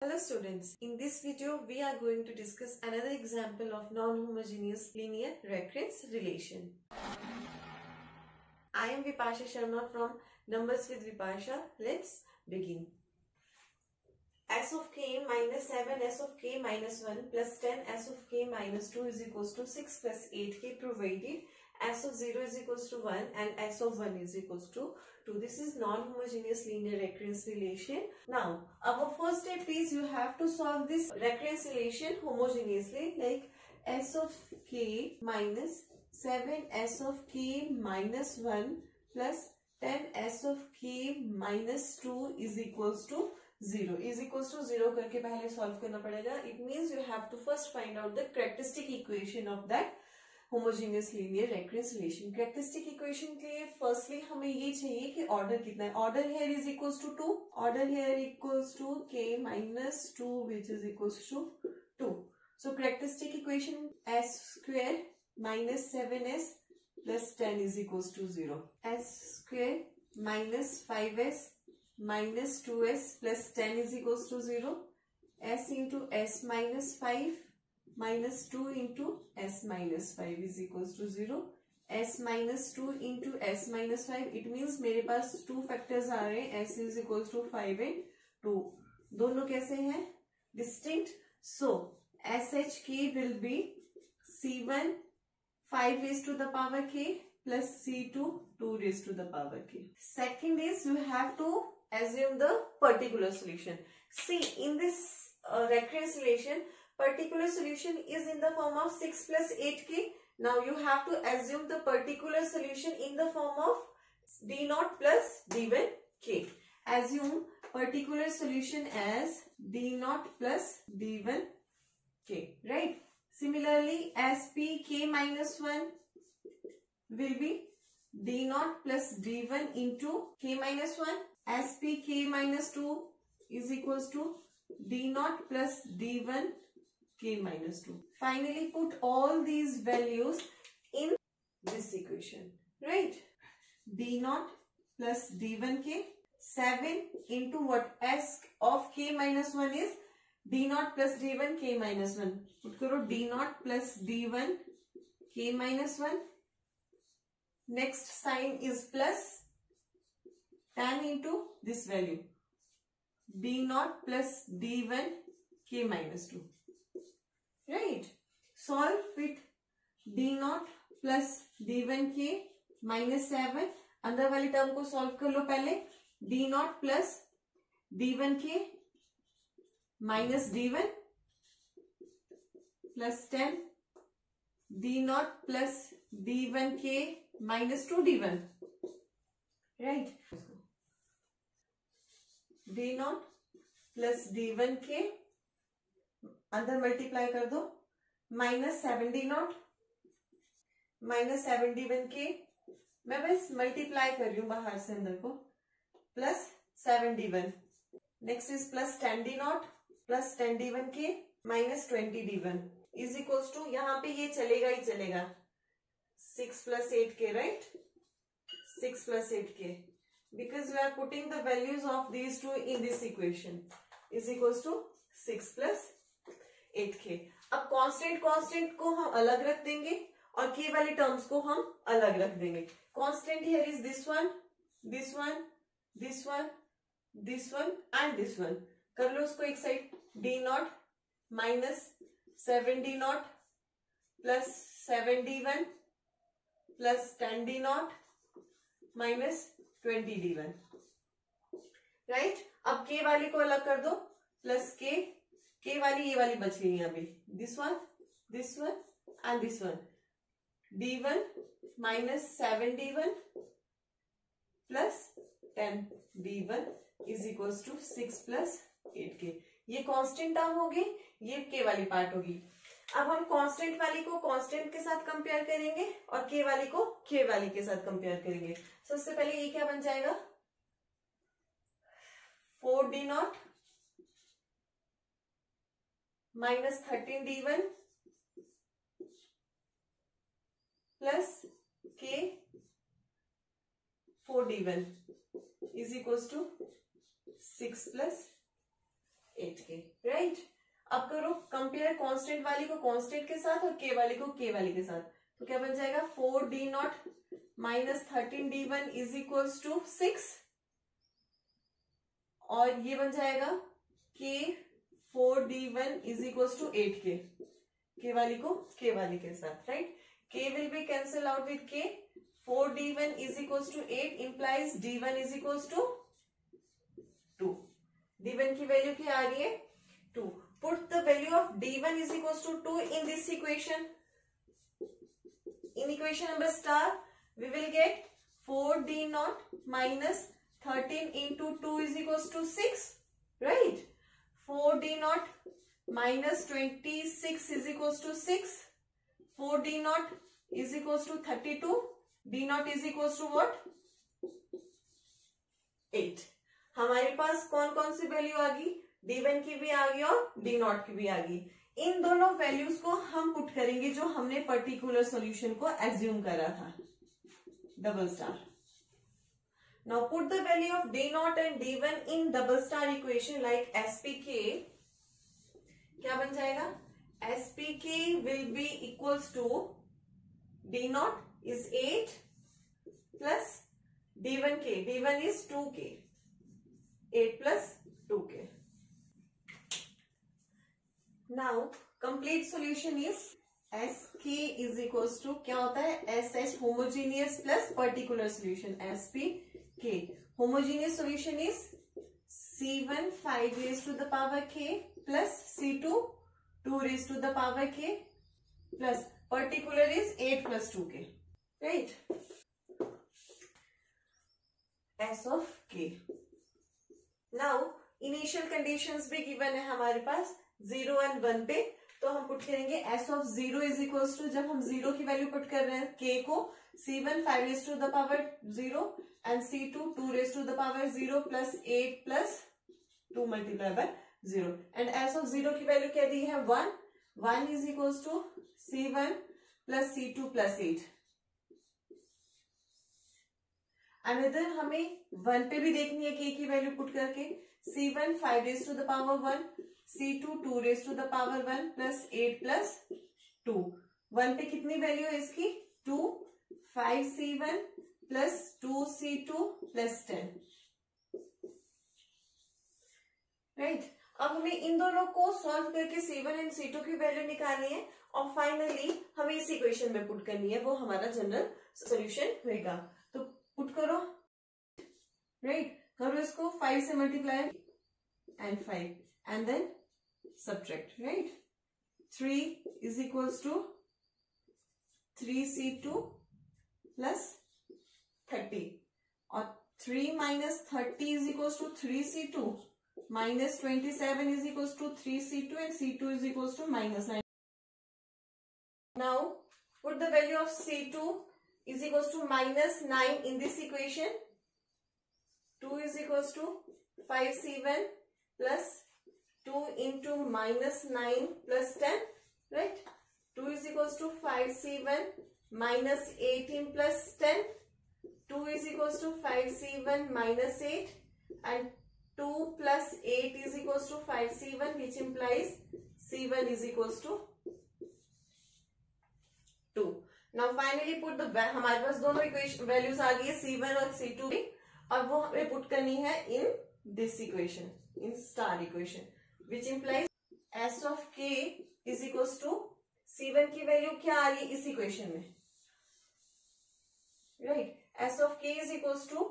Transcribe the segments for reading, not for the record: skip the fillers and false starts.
Hello students, in this video we are going to discuss another example of non-homogeneous linear recurrence relation. I am Vipasha Sharma from Numbers with Vipasha. Let's begin. S of k minus 7 s of k minus 1 plus 10 s of k minus 2 is equals to 6 plus 8k provided s of 0 is equals to 1 and s of 1 is equals to 2. This is non-homogeneous linear recurrence relation. Now, our first step is you have to solve this recurrence relation homogeneously, like s of k minus 7 s of k minus 1 plus 10 s of k minus 2 is equals to 0 is equals to 0 करके पहले solve करना पड़ेगा. It means you have to first find out the characteristic equation of that homogeneous linear recurrence relation. Characteristic equation के लिए firstly हमें ये चाहिए कि order कितना है. Order here is equals to 2. Order here equals to k minus 2 which is equals to 2. So characteristic equation s square minus 7s plus 10 is equals to 0. S square minus 5s minus 2s plus 10 is equals to 0. S into s minus 5 minus 2 into s minus 5 is equals to 0. S minus 2 into s minus 5, it means मेरे पास 2 factors आ रहे हैं. S is equals to 5 and 2. दोनों कैसे हैं? Distinct. So SHK will be C1 5 raised to the power k plus C2 2 raised to the power k. Second is you have to assume the particular solution. See, in this recurrence relation, particular solution is in the form of 6 plus 8k. Now you have to assume the particular solution in the form of d0 plus d1k. Assume particular solution as d0 plus d1k, right? Similarly, SPK minus 1 will be d0 plus d1 into k minus 1. SPK minus 2 is equals to d0 plus d1 k minus 2. Finally, put all these values in this equation, right? d0 plus d1k, 7 into what? S of k minus 1 is d0 plus d1 k minus 1. Put karo d0 plus d1 k minus 1. Next sign is plus 10 into this value d0 plus d1 k minus 2. Right? Solve with d0 plus d1 k minus 7. अंदर वाली term को solve कर लो पहले. d0 plus d1 k minus d1 plus 10. d0 plus d1 k minus 2 d1. Right? d0 plus d1 k अंदर multiply कर दो. Minus 7 d0 minus 7 d1 k. मैं बस मल्टीप्लाई कर रही हूं बाहर से अंदर को. Plus 7 d1. Next is plus 10 d0 plus 10 d1 k minus 20 d1 is equals to, यहाँ पे ये चलेगा ही चलेगा, 6 plus 8k, right? 6 plus 8k, because we are putting the values of these two in this equation, is equals to 6 plus 8k. अब constant को हम अलग रख देंगे और k वाली टर्म्स को हम अलग रख देंगे. Constant here is this one, this one, this one, this one and this one. कर लो उसको एक side. d0 minus 7 d0 plus 7 d1 plus 10 d0 minus 20 d1. Right? अब k वाली को अलग कर दो. प्लस k वाली ये वाली बच गई यहाँ पे. This one and this one. d1 minus 7 d1 plus 10 d1 is equals to 6 plus 8k. ये कांस्टेंट टर्म होगी, ये k वाली पार्ट होगी. अब हम कांस्टेंट वाली को कांस्टेंट के साथ कंपेयर करेंगे और k वाली को k वाली के साथ कंपेयर करेंगे. सबसे पहले ये क्या बन जाएगा? 4 d0 minus 13 d1 plus k 4 d1 is equals to 6 plus 8k, right. अब करो कंपेयर कांस्टेंट वाली को कांस्टेंट के साथ और k वाली को k वाली के साथ, तो क्या बन जाएगा 4d0 minus 13d1 is equals to 6, और ये बन जाएगा k 4d1 is equals to 8k, k वाली को k वाली के साथ, right. k will be cancel out with k, 4d1 is equals to 8 implies d1 is equals to 2. d1 की वैल्यू क्या आ रही है 2. Put the value of d1 is equals to 2 in this equation. In equation number star, we will get 4d0 minus 13 into 2 is equals to 6, right? 4d0 minus 26 is equals to 6. 4d0 is equals to 32. d0 is equals to what? 8. हमारे पास कौन कौन सी value आ गई, d1 की भी आ गई और d0 की भी आ गई। इन दोनों वैल्यूज को हम पुट करेंगे जो हमने पर्टिकुलर सॉल्यूशन को एज्यूम करा था, double star. Now put the value of d0 and d1 in double star equation like SPK। क्या बन जाएगा, SPK will be equals to d0 is 8 plus d1k, d1 is 2k, 8 plus 2k. Now complete solution is SK is equals to क्या होता है SH homogeneous plus particular solution, SPK homogeneous solution is C1 5 raised to the power k plus C2 2 raised to the power k plus particular is 8 plus 2k, right? S of k. Now initial conditions भी given है हमारे पास 0 and 1 पे, तो हम put करेंगे S of 0 is equals to, जब हम 0 की वैल्यू पुट कर रहे हैं k को, C1 5 raised to the power 0 and C2 2 raised to the power 0 plus 8 plus 2 multiplied by 0, and S of 0 की वैल्यू क्या दी है 1, 1 is equals to C1 plus C2 plus 8। Another हमें 1 पे भी देखनी है k की वैल्यू पुट करके, C1 5 raised to the power 1, C2 2 raised to the power 1 plus 8 plus 2। 1 पे कितनी वैल्यू है इसकी 2, 5C1 plus 2C2 plus 10, right. अब हमें इन दोनों को सॉल्व करके C1 एंड C2 की वैल्यू निकालनी है और फाइनली हमें इस इक्वेशन में पुट करनी है, वो हमारा जनरल सॉल्यूशन होगा। तो पुट करो, राइट, करो इसको 5 से multiply and 5 and then subtract, right. 3 is equals to 3C2 plus 30 और 3 minus 30 is equals to 3C2 minus 27 is equals to 3C2 and C2 is equals to minus 9. Now put the value of C2 is equals to minus 9 in this equation. 2 is equals to 5C1 plus 2 into minus 9 plus 10, right? 2 is equals to 5C1 minus 18 plus 10. 2 is equals to 5C1 minus 8 and 2 plus 8 is equals to 5C1, which implies C1 is equals to 2. Now finally put the, हमारे पास दोनों equation values आ गई है C1 और C2 भी, और वो हमें put करनी है in this equation, in star equation, which implies S of k is equals to C1 की वैल्यू क्या आ रही है इस इक्वेशन में, right. S of k is equals to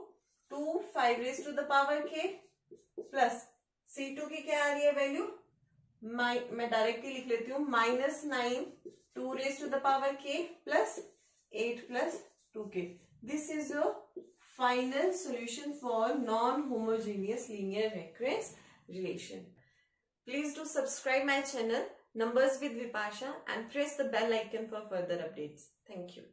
2 5 raised to the power k plus C2 की क्या आ रही है वैल्यू, मैं डायरेक्टली लिख लेती हूँ -9 2 raised to the power k plus 8 plus 2k. This is your final solution for non-homogeneous linear recurrence relation. Please do subscribe my channel Numbers with Vipasha and press the bell icon for further updates. Thank you.